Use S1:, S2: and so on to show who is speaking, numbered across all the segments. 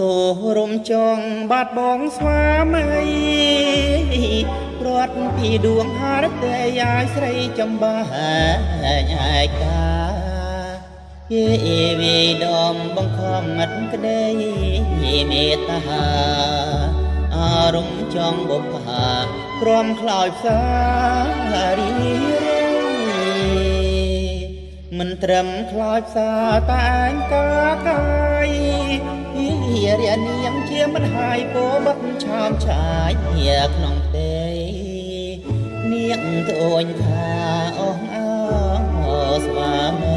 S1: សូរំចងបាត់បងស្វាមីព្រាត់ពីដួងហារតែយាយស្រីចំបាឯកាយេវីដំបង្ខំមាត់ក្ដីមេត្តាអារម្មណ៍ចង់បុប្ផាក្រំខ្លោចផ្សារីរេមិនត្រឹមខ្លោចផ្សាតែឯងកាយរានាងជាមិនហាយពោបាត់ឆោមឆាយក្នុងផ្ទៃនាងត្អូញថាអស់អើស្វាមី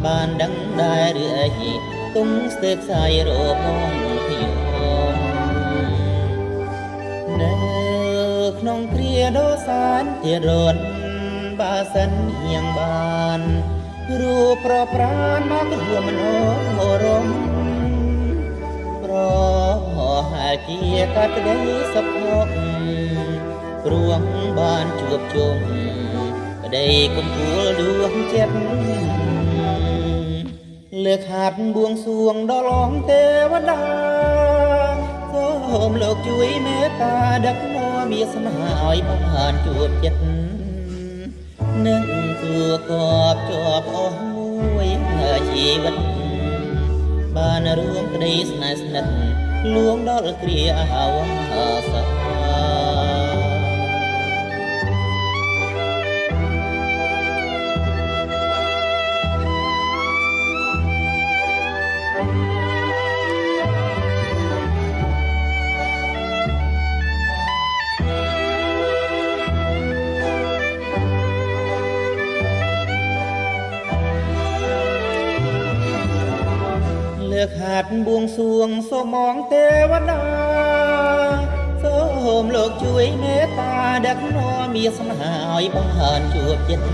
S1: បានដឹងដែរឬអីទុំស្ទើរខ្សែរបងខ្ញុំនៅក្នុងគ្រាដោសានជារនបើសិនហៀងបានរូបប្រប្រានមករួមមនោរមប្រហាជាកាត់ក្ដីសុខព្រោះបានជួបជុំក្ដីកំពូលដួងចិត្តលើកហាត់បួងសួងដល់អងទេវតាសូមលោកជួយមេត្តាដឹកនាំមាសនាឲ្យបានជួបចិត្តនឹងទួកបជាប់អស់មួយជីវិតបានរួមក្ដីស្នេហ៍ស្និទ្ធលួងដល់គ្រាអាវសាលើកហាត់បួងសួងសូមងទេវតាសូមលោកជួយមេត្តាដឹកនាំមាសនាឲ្យបានជួបចិត្ត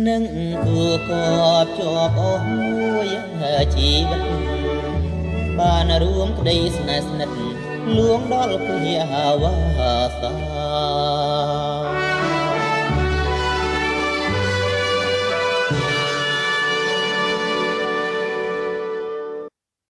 S1: នឹងគួកបជាប់អស់មួយជីវិតបានរួមក្ដីស្នេហ៍ស្និទ្ធលួងដល់គ្រាវសា